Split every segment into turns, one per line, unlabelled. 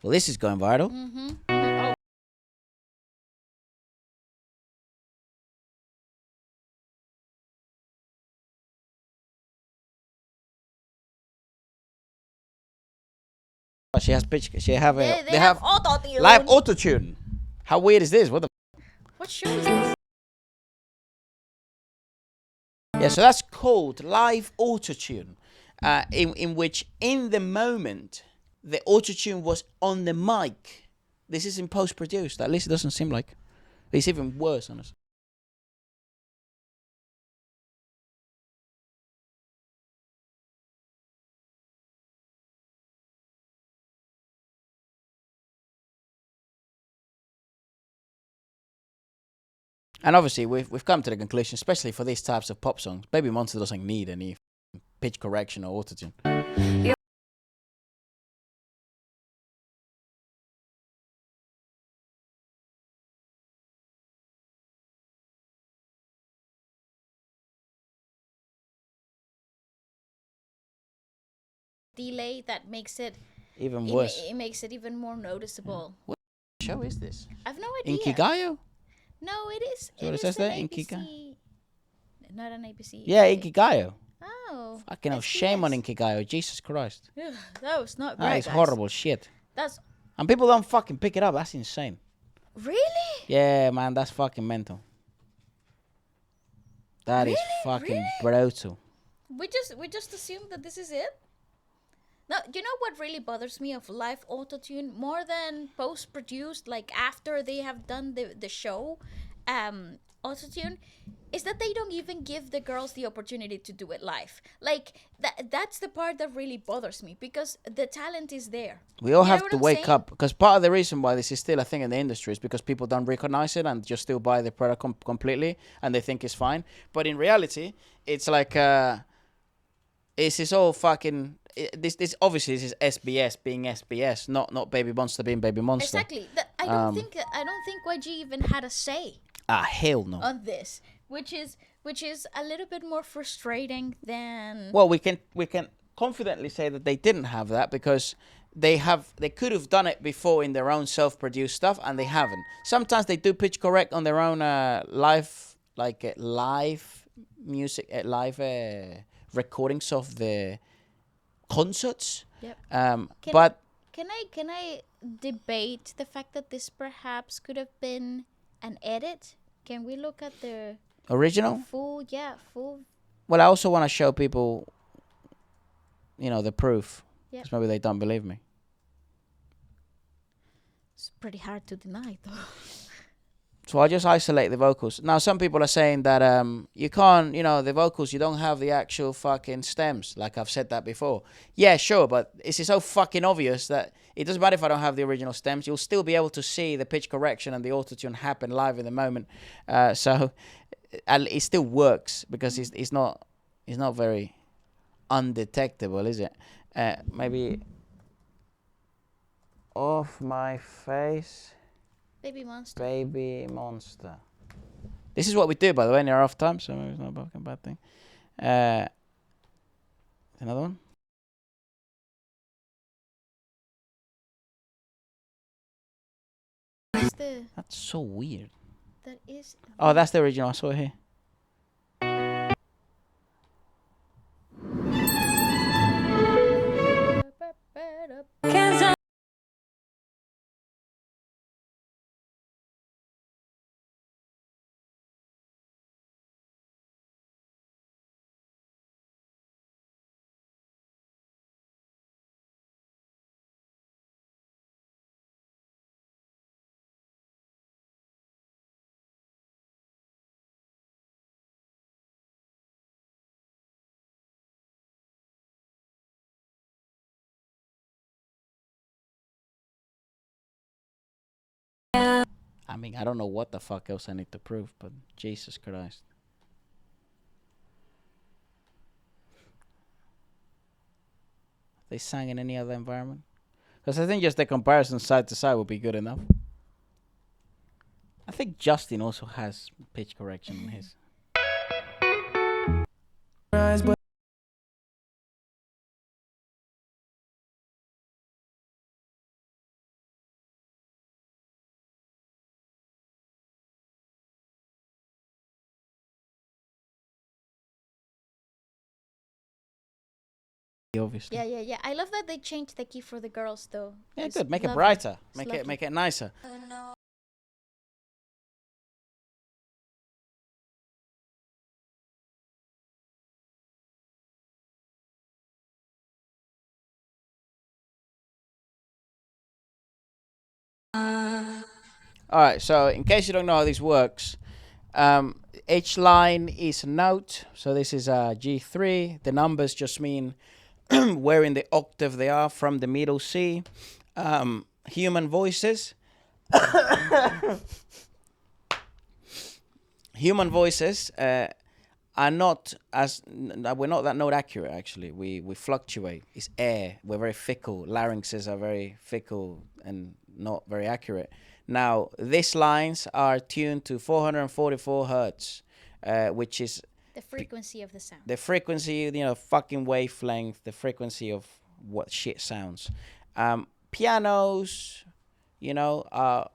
Well, this is going viral.
Oh.
She has pitch. They have
AUTOTUNE.
live AUTOTUNE. How weird is this? What the?
What show is this?
Yeah, so that's called live AUTOTUNE, in which in the moment the AUTOTUNE was on the mic. This is in post produced. At least it doesn't seem like. It's even worse, honestly. And obviously, we've come to the conclusion, especially for these types of pop songs, Babymonster doesn't need any pitch correction or AUTOTUNE.
Delay that makes it
Even worse.
It makes it even more noticeable.
What show is this?
I've no idea.
Inkigayo?
No, it is.
So it
It
says
is
there,
an
Inkigayo?
ABC. Not an ABC.
Yeah, Inkigayo.
Oh.
Fucking hell, shame on Inkigayo. Jesus Christ.
Ugh, that was not
That
right,
is
guys.
horrible shit.
That's
And people don't fucking pick it up. That's insane.
really.
Yeah, man, that's fucking mental. That is fucking brutal.
We just assume that this is it. Now, you know what really bothers me of live AUTOTUNE more than post produced, like after they have done the show, AUTOTUNE, is that they don't even give the girls the opportunity to do it live. Like that's the part that really bothers me because the talent is there.
We all
You know
have
what
to
I'm
wake
saying?
up, because part of the reason why this is still a thing in the industry is because people don't recognize it and just still buy the product completely and they think it's fine. But in reality, it's like it's all fucking. This obviously this is SBS being SBS, not BABYMONSTER being BABYMONSTER.
Exactly. I don't think YG even had a say
Ah, hell no.
on this, which is a little bit more frustrating than.
Well, we can confidently say that they didn't have that because they could have done it before in their own self-produced stuff and they haven't. Sometimes they do pitch correct on their own live music, live recordings of the concerts.
Yep.
But
Can I debate the fact that this perhaps could have been an edit? Can we look at the
original?
full?
Well, I also want to show people, the proof.
Yep.
Because maybe they don't believe me.
It's pretty hard to deny, though.
So I just isolate the vocals. Now, some people are saying that you can't, the vocals, you don't have the actual fucking stems. Like I've said that before. Yeah, sure, but it's so fucking obvious that it doesn't matter if I don't have the original stems. You'll still be able to see the pitch correction and the AUTOTUNE happen live in the moment. So it still works because it's not very undetectable, is it? Maybe off my face.
BABYMONSTER.
BABYMONSTER. This is what we do, by the way, in our off time, so maybe it's not a fucking bad thing. Another one. That's so weird.
That is.
Oh, that's the original. I saw it here. I mean, I don't know what the fuck else I need to prove, but Jesus Christ. They sang in any other environment? Because I think just the comparison side to side would be good enough. I think Justin also has pitch correction in his. obviously.
Yeah. I love that they changed the key for the girls, though.
Yeah,
It's
good. Make it
lovely.
brighter.
It's
Make
lovely.
it nicer. All right. So in case you don't know how this works, each line is a note. So this is a G3. The numbers just mean where in the octave they are from the middle C. Human voices. Human voices are not as we're not that note accurate. Actually, we fluctuate. It's air. We're very fickle. Larynxes are very fickle and not very accurate. Now these lines are tuned to 444 hertz, which is
The frequency of the sound.
the frequency, fucking wavelength, the frequency of what shit sounds. Pianos, are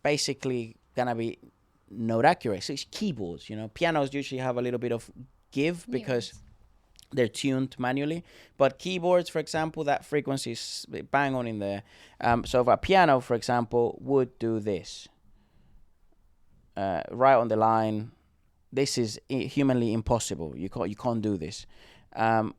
basically gonna be note accurate. So it's keyboards, Pianos usually have a little bit of give because
Nuance.
they're tuned manually. But keyboards, for example, that frequency is bang on in there. So if a piano, for example, would do this, right on the line, this is humanly impossible. You can't do this.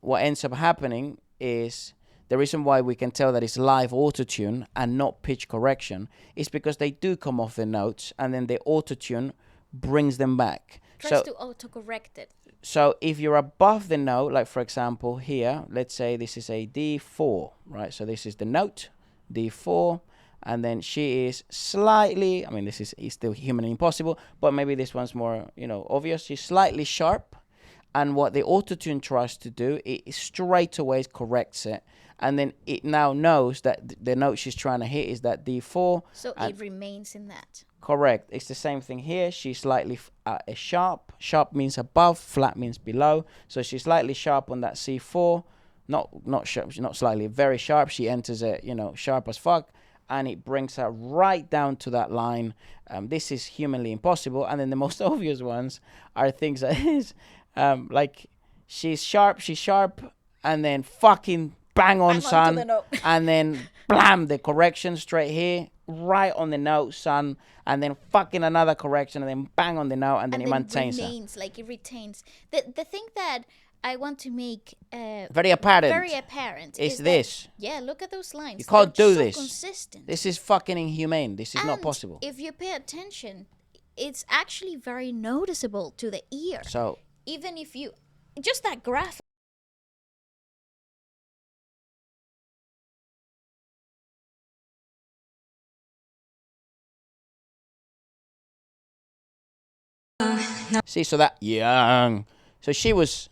What ends up happening is the reason why we can tell that it's live autotune and not pitch correction is because they do come off the notes and then the autotune brings them back.
Tries to autocorrect it.
So if you're above the note, like for example here, let's say this is a D4, right? So this is the note, D4, and then she is slightly, this is still humanly impossible, but maybe this one's more, obvious. She's slightly sharp, and what the autotune tries to do, it straight away corrects it, and then it now knows that the note she's trying to hit is that D4.
So it remains in that.
Correct. It's the same thing here. She's slightly sharp. Sharp means above. Flat means below. So she's slightly sharp on that C4. Not sharp. Not slightly. Very sharp. She enters it. Sharp as fuck, and it brings her right down to that line. This is humanly impossible. And then the most obvious ones are things that is like she's sharp, and then fucking bang on, son,
the
and then blam, the correction straight here, right on the note, son, and then fucking another correction, and then bang on the note, and then it maintains
remains, like it retains. The thing that I want to make
very apparent
is
this.
Yeah, look at those lines.
You can't do
so
this.
Consistent.
This is fucking inhumane. This is
and
not possible.
If you pay attention, it's actually very noticeable to the ear.
So
even if you just that graph.
see, so that young, so she was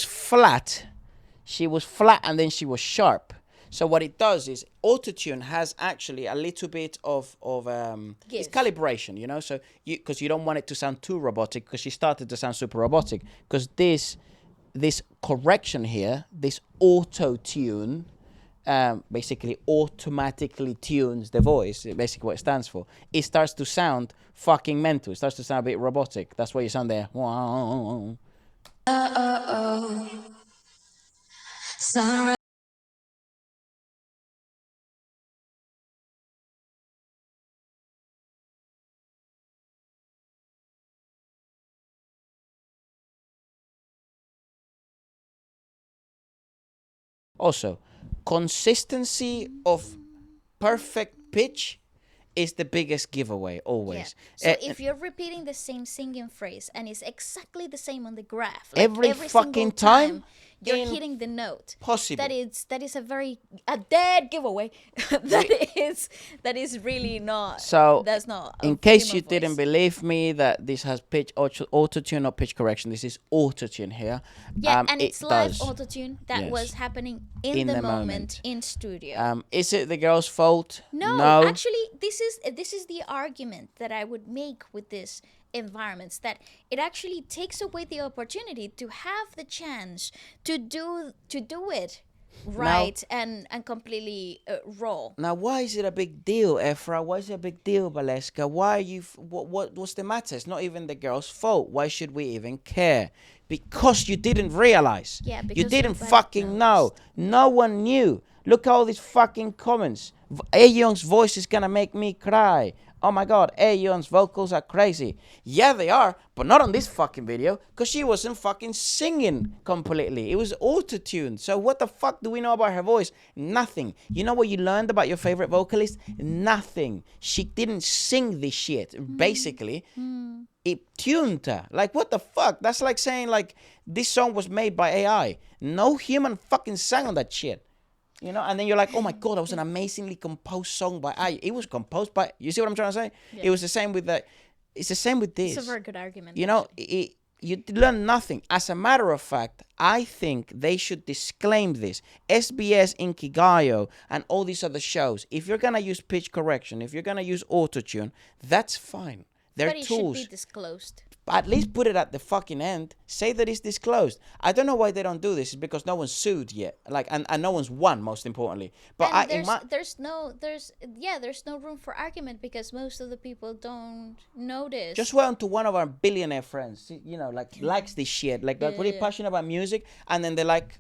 flat, and then she was sharp. So what it does is autotune has actually a little bit of it's calibration, so because you don't want it to sound too robotic, because she started to sound super robotic, because this correction here, this auto-tune, basically automatically tunes the voice, basically what it stands for. It starts to sound fucking mental. It starts to sound a bit robotic. That's why you sound there. Also, consistency of perfect pitch is the biggest giveaway always.
So if you're repeating the same singing phrase and it's exactly the same on the graph, like
every fucking time
you're hitting the note.
Possible.
That is a dead giveaway. that is really not.
So
that's not.
In case you didn't believe me that this has pitch autotune or pitch correction, this is autotune here.
Yeah, and it's live
does.
autotune that was happening in the moment in studio.
Is it the girl's fault?
No, actually, this is the argument that I would make with this environments, that it actually takes away the opportunity to have the chance to do it right, and completely raw.
Now, why is it a big deal, Efra? Why is it a big deal, Waleska? Why are you? What's the matter? It's not even the girl's fault. Why should we even care? Because you didn't realize.
Yeah,
You
because
didn't
nobody
fucking know.
noticed.
No one knew. Look at all these fucking comments. Aeon's voice is gonna make me cry. Oh my god, Aeon's vocals are crazy. Yeah, they are, but not on this fucking video, because she wasn't fucking singing completely. It was auto-tuned. So what the fuck do we know about her voice? Nothing. You know what you learned about your favorite vocalist? Nothing. She didn't sing this shit. Basically, it tuned her. Like, what the fuck? That's like saying, like, this song was made by AI. No human fucking sang on that shit. You know, and then you're like, oh my god, that was an amazingly composed song by AI. It was composed by, you see what I'm trying to say?
Yeah.
It was the same with that. It's the same with this.
It's a very good argument.
You know, you learn nothing. As a matter of fact, I think they should disclaim this. SBS, Inkigayo, and all these other shows. If you're gonna use pitch correction, if you're gonna use autotune, that's fine. They're
but it
tools.
should be disclosed.
At least put it at the fucking end. Say that it's disclosed. I don't know why they don't do this. It's because no one's sued yet. Like, and no one's won, most importantly. But
and there's no room for argument because most of the people don't notice.
just went to one of our billionaire friends, you know, like likes this shit, like really passionate about music, and then they're like,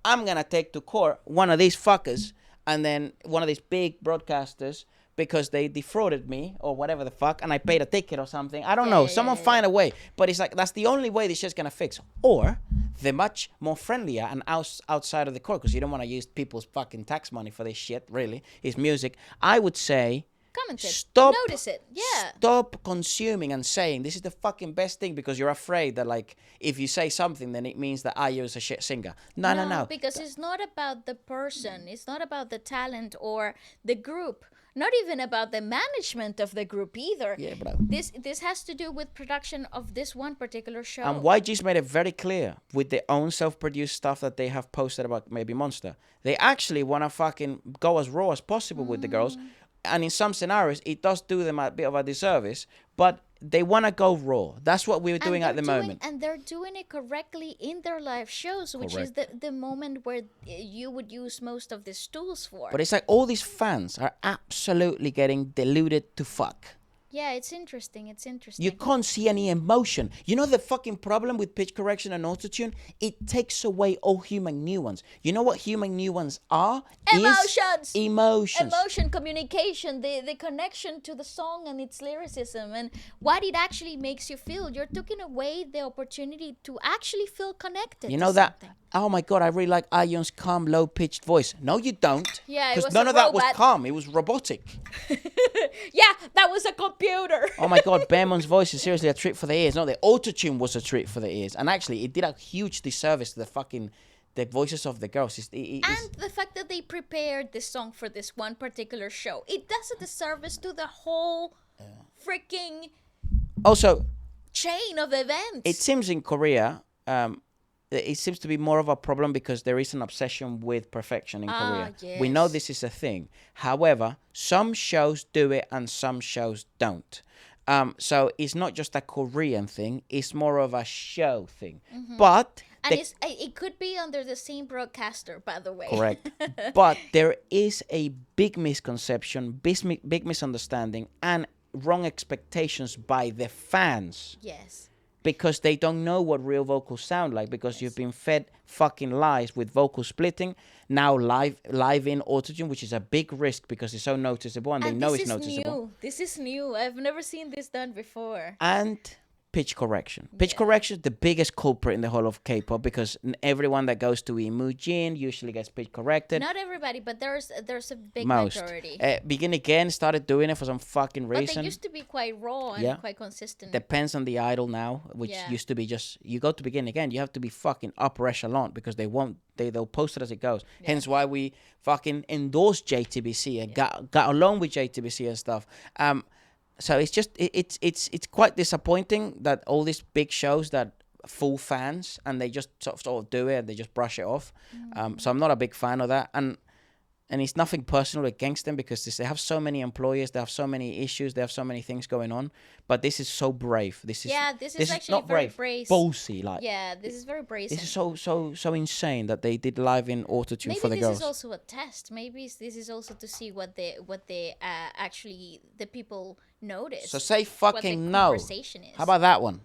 I'm gonna take to court one of these fuckers, and then one of these big broadcasters, because they defrauded me or whatever the fuck, and I paid a ticket or something. I don't know. Someone find a way. But it's like, that's the only way this shit's gonna fix. Or they're much more friendlier and outside of the court, because you don't want to use people's fucking tax money for this shit, really. It's music. I would say,
comment it.
Stop.
Notice it. Yeah.
Stop consuming and saying this is the fucking best thing because you're afraid that, like, if you say something, then it means that Ayo is a shit singer. No.
Because it's not about the person. It's not about the talent or the group. Not even about the management of the group either.
Yeah, bro.
This has to do with production of this one particular show.
And YG's made it very clear with their own self-produced stuff that they have posted about BABYMONSTER. They actually want to fucking go as raw as possible with the girls. And in some scenarios, it does do them a bit of a disservice, but they want to go raw. That's what we're doing at the moment.
And they're doing it correctly in their live shows, which is the moment where you would use most of these tools for.
But it's like all these fans are absolutely getting deluded to fuck.
Yeah, it's interesting.
You can't see any emotion. You know the fucking problem with pitch correction and autotune? It takes away all human nuance. You know what human nuance are?
Emotions!
Emotion,
communication, the connection to the song and its lyricism and what it actually makes you feel. You're taking away the opportunity to actually feel connected.
You know that? Oh my god, I really like Aion's calm, low-pitched voice. No, you don't.
Yeah,
because none of that was calm. It was robotic.
Yeah, that was a computer.
Oh my god, Bearmon's voice is seriously a treat for the ears. No, the autotune was a treat for the ears. And actually, it did a huge disservice to the voices of the girls.
And the fact that they prepared this song for this one particular show. It does a disservice to the whole freaking
also
chain of events.
It seems in Korea, it seems to be more of a problem because there is an obsession with perfection in Korea.
Yes.
We know this is a thing. However, some shows do it and some shows don't. So it's not just a Korean thing. It's more of a show thing. But...
And it could be under the same broadcaster, by the way.
Correct. But there is a big misconception, big misunderstanding, and wrong expectations by the fans.
Yes.
Because they don't know what real vocals sound like, because you've been fed fucking lies with vocal splitting, now live in autotune, which is a big risk because it's so noticeable and they know it's noticeable.
This is new. I've never seen this done before.
And pitch correction. Pitch correction is the biggest culprit in the whole of K-pop because everyone that goes to Imujin usually gets pitch corrected.
Not everybody, but there's a big majority.
Begin Again started doing it for some fucking reason.
But they used to be quite raw and quite consistent.
Depends on the idol now, which used to be just, you go to Begin Again, you have to be fucking upper echelon because they'll post it as it goes. Hence why we fucking endorsed JTBC and got along with JTBC and stuff. So it's just it's quite disappointing that all these big shows that fool fans and they just sort of do it and they just brush it off. So I'm not a big fan of that. And and it's nothing personal against them because they have so many employers, they have so many issues, they have so many things going on. But this is so brave. This is
This is actually
not
very
brave,
brave.
ballsy. Like
This is very brazen.
this is so insane that they did live in AUTOTUNE
Maybe
for the
this
girls.
is also a test. Maybe this is also to see what they actually the people notice.
So say
what the
fucking no.
conversation is.
How about that one?